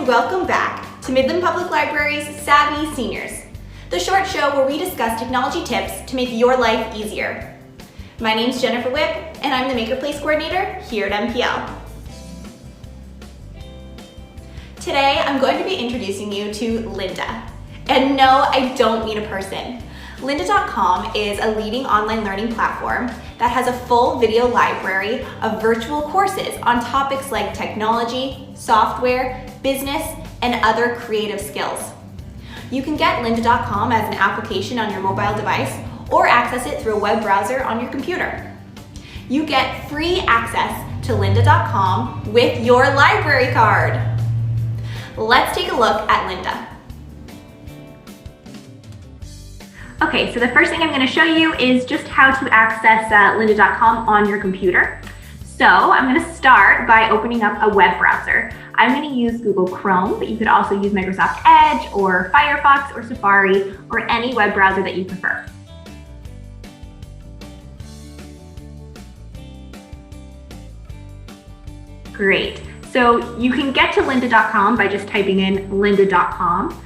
and welcome back to Midland Public Library's Savvy Seniors, the short show where we discuss technology tips to make your life easier. My name's Jennifer Whipp, and I'm the Maker Place Coordinator here at MPL. Today, I'm going to be introducing you to Lynda. And no, I don't mean a person. Lynda.com is a leading online learning platform that has a full video library of virtual courses on topics like technology, software, business, and other creative skills. You can get Lynda.com as an application on your mobile device or access it through a web browser on your computer. You get free access to Lynda.com with your library card. Let's take a look at Lynda. Okay, so the first thing I'm going to show you is just how to access Lynda.com on your computer. So I'm going to start by opening up a web browser. I'm going to use Google Chrome, but you could also use Microsoft Edge or Firefox or Safari or any web browser that you prefer. Great. So you can get to Lynda.com by just typing in Lynda.com.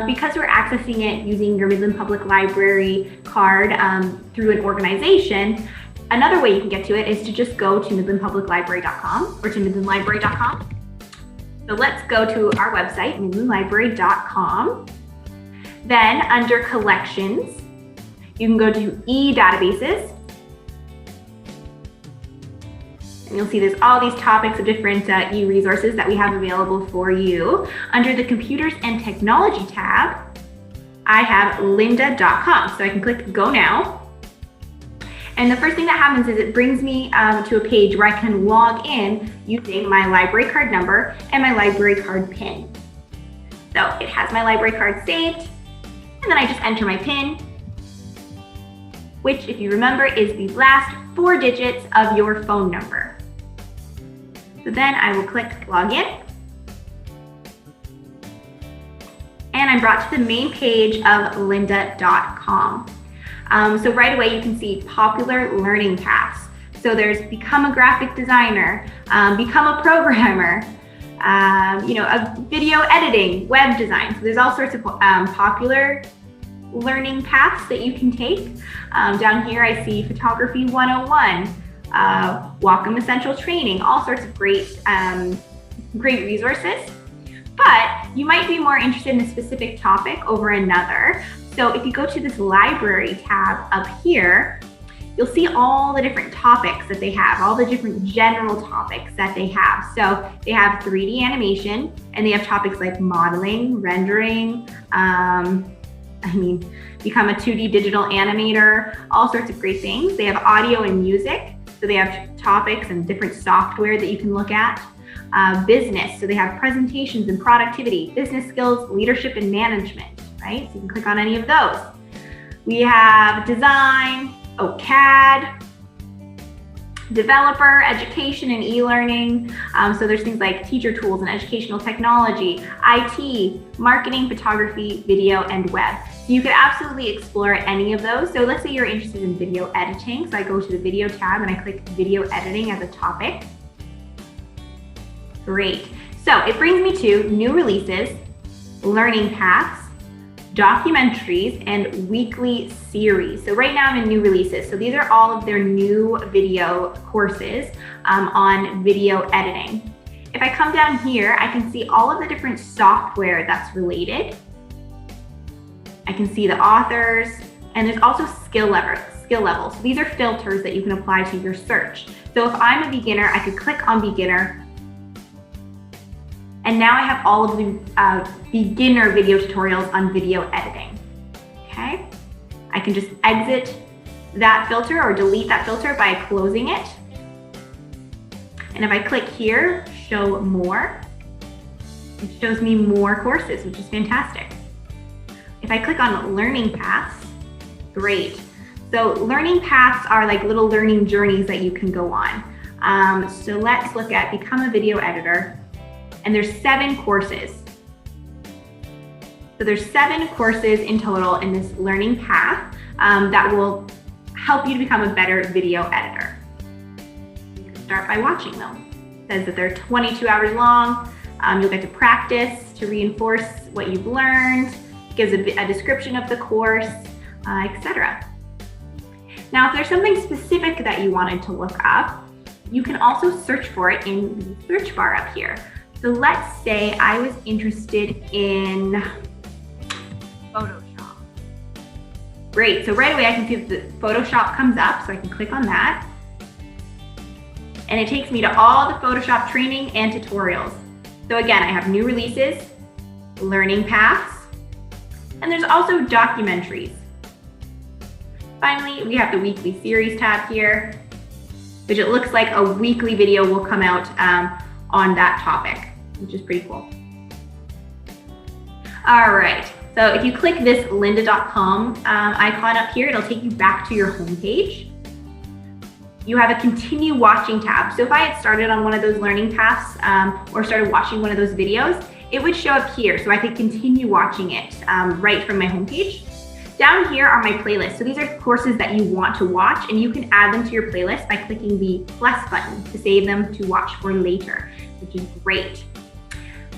Because we're accessing it using your Midland Public Library card through an organization, another way you can get to it is to just go to midlandpubliclibrary.com or to midlandlibrary.com. So let's go to our website, midlandlibrary.com. Then under collections, you can go to e-databases. And you'll see there's all these topics of different e-resources that we have available for you. Under the Computers and Technology tab, I have lynda.com. So I can click Go Now. And the first thing that happens is it brings me to a page where I can log in using my library card number and my library card PIN. So it has my library card saved, and then I just enter my PIN, which, if you remember, is the last 4 digits of your phone number. So then I will click Login. And I'm brought to the main page of lynda.com. So right away you can see popular learning paths. So there's become a graphic designer, become a programmer, a video editing, web design. So there's all sorts of popular learning paths that you can take. Down here I see Photography 101, Wacom Essential Training, all sorts of great resources. But you might be more interested in a specific topic over another. So if you go to this library tab up here, you'll see all the different topics that they have, all the different general topics that they have. So they have 3D animation, and they have topics like modeling, rendering, become a 2D digital animator, all sorts of great things. They have audio and music. So they have topics and different software that you can look at. Business, so they have presentations and productivity, business skills, leadership and management, right? So you can click on any of those. We have design, CAD, developer, education and e-learning. So there's things like teacher tools and educational technology, IT, marketing, photography, video, and web. So you could absolutely explore any of those. So let's say you're interested in video editing. So I go to the video tab and I click video editing as a topic. Great. So it brings me to new releases, learning paths, documentaries, and weekly series. So right now I'm in new releases. So these are all of their new video courses on video editing. If I come down here, I can see all of the different software that's related. I can see the authors, and there's also skill levels. These are filters that you can apply to your search. So if I'm a beginner, I could click on beginner, and now I have all of the beginner video tutorials on video editing, okay? I can just exit that filter or delete that filter by closing it. And if I click here, show more, it shows me more courses, which is fantastic. If I click on learning paths, great. So learning paths are like little learning journeys that you can go on. So let's look at become a video editor. And there's 7 courses. So there's 7 courses in total in this learning path that will help you to become a better video editor. You can start by watching them. It says that they're 22 hours long. You'll get to practice to reinforce what you've learned, gives a description of the course, etc. Now, if there's something specific that you wanted to look up, you can also search for it in the search bar up here. So let's say I was interested in Photoshop. Great, so right away I can see that Photoshop comes up, so I can click on that. And it takes me to all the Photoshop training and tutorials. So again, I have new releases, learning paths, and there's also documentaries. Finally, we have the weekly series tab here, which it looks like a weekly video will come out on that topic, which is pretty cool. All right, so if you click this lynda.com icon up here, it'll take you back to your homepage. You have a continue watching tab. So if I had started on one of those learning paths or started watching one of those videos, it would show up here. So I could continue watching it right from my homepage. Down here are my playlists. So these are courses that you want to watch, and you can add them to your playlist by clicking the plus button to save them to watch for later, which is great.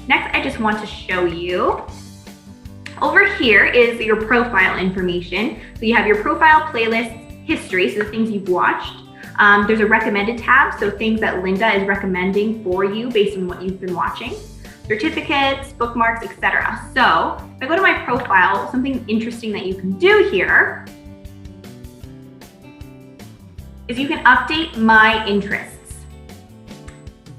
Next, I just want to show you, over here is your profile information. So you have your profile, playlist, history, so the things you've watched. There's a recommended tab, so things that Lynda is recommending for you based on what you've been watching. Certificates, bookmarks, etc. So if I go to my profile, something interesting that you can do here is you can update my interests.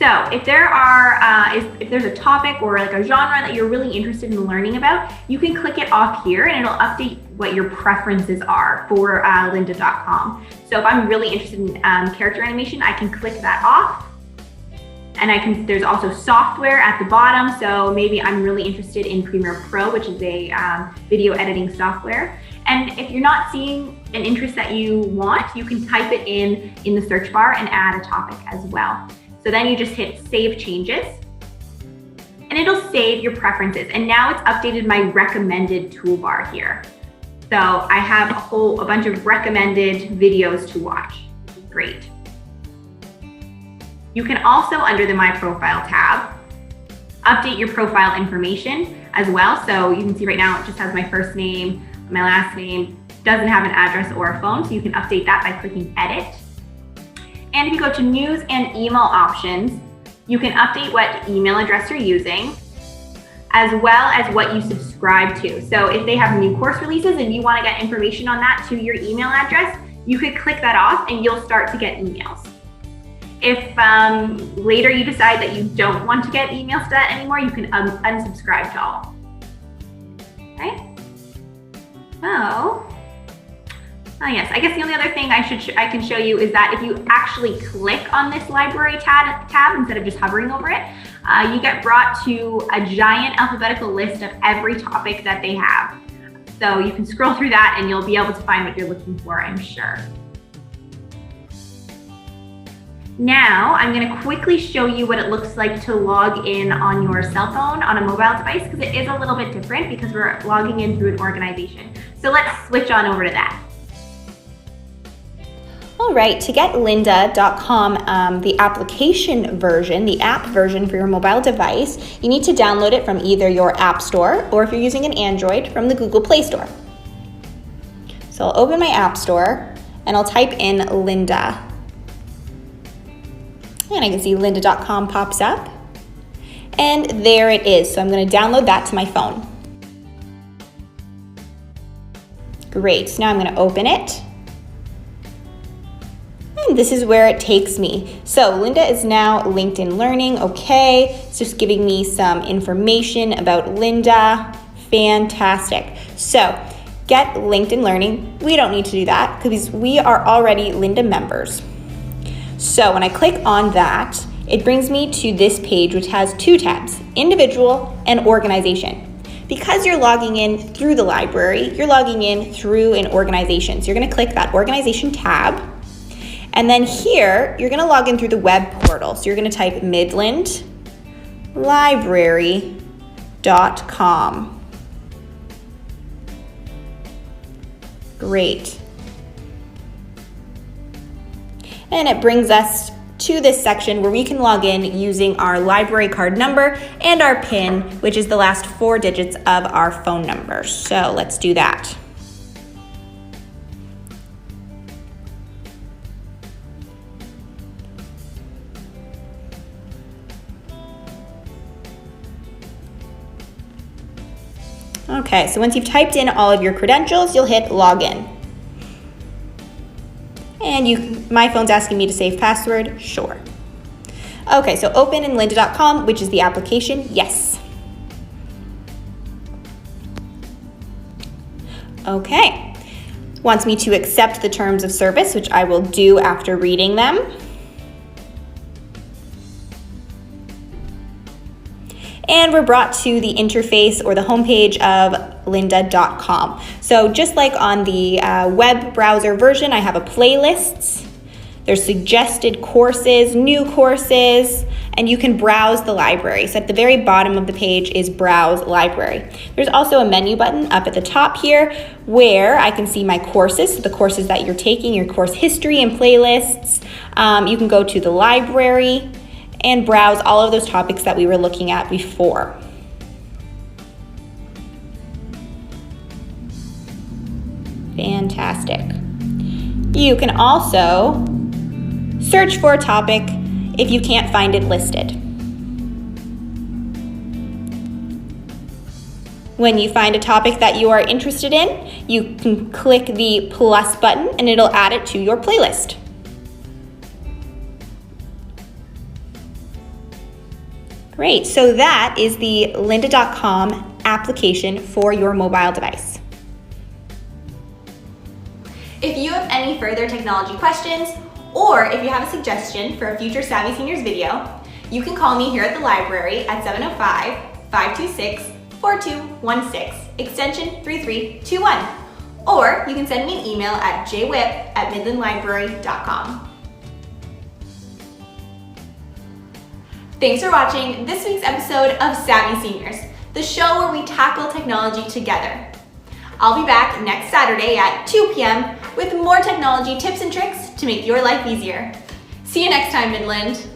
So if there are, if there's a topic or like a genre that you're really interested in learning about, you can click it off here and it'll update what your preferences are for lynda.com. So if I'm really interested in character animation, I can click that off. And there's also software at the bottom. So maybe I'm really interested in Premiere Pro, which is a video editing software. And if you're not seeing an interest that you want, you can type it in the search bar and add a topic as well. So then you just hit Save Changes, and it'll save your preferences. And now it's updated my recommended toolbar here. So I have a bunch of recommended videos to watch, which is great. You can also, under the My Profile tab, update your profile information as well. So you can see right now it just has my first name, my last name, doesn't have an address or a phone, so you can update that by clicking Edit. And if you go to News and Email options, you can update what email address you're using, as well as what you subscribe to. So if they have new course releases and you want to get information on that to your email address, you could click that off and you'll start to get emails. If later you decide that you don't want to get emails to that anymore, you can unsubscribe to all. Okay? So, yes, I guess the only other thing I can show you is that if you actually click on this library tab instead of just hovering over it, you get brought to a giant alphabetical list of every topic that they have. So you can scroll through that and you'll be able to find what you're looking for, I'm sure. Now, I'm going to quickly show you what it looks like to log in on your cell phone on a mobile device, because it is a little bit different because we're logging in through an organization. So let's switch on over to that. All right, to get lynda.com, the application version, the app version for your mobile device, you need to download it from either your App Store or if you're using an Android, from the Google Play Store. So I'll open my App Store and I'll type in Lynda. And I can see lynda.com pops up. And there it is. So I'm going to download that to my phone. Great. So now I'm going to open it. And this is where it takes me. So Lynda is now LinkedIn Learning. Okay. It's just giving me some information about Lynda. Fantastic. So get LinkedIn Learning. We don't need to do that because we are already Lynda members. So when I click on that, it brings me to this page, which has two tabs, individual and organization. Because you're logging in through the library, you're logging in through an organization. So you're going to click that organization tab. And then here, you're going to log in through the web portal. So you're going to type midlandlibrary.com. Great. And it brings us to this section where we can log in using our library card number and our PIN, which is the last 4 digits of our phone number. So let's do that. Okay, so once you've typed in all of your credentials, you'll hit login. And my phone's asking me to save password, sure. Okay, so open in lynda.com, which is the application, yes. Okay, wants me to accept the terms of service, which I will do after reading them. And we're brought to the interface or the homepage of lynda.com. So just like on the web browser version, I have a playlists. There's suggested courses, new courses, and you can browse the library. So at the very bottom of the page is Browse Library. There's also a menu button up at the top here where I can see my courses, so the courses that you're taking, your course history and playlists. You can go to the library and browse all of those topics that we were looking at before. Fantastic. You can also search for a topic if you can't find it listed. When you find a topic that you are interested in, you can click the plus button and it'll add it to your playlist. Great, so that is the lynda.com application for your mobile device. If you have any further technology questions, or if you have a suggestion for a future Savvy Seniors video, you can call me here at the library at 705-526-4216, extension 3321. Or you can send me an email at jwhip@midlandlibrary.com. Thanks for watching this week's episode of Savvy Seniors, the show where we tackle technology together. I'll be back next Saturday at 2 p.m. with more technology tips and tricks to make your life easier. See you next time, Midland.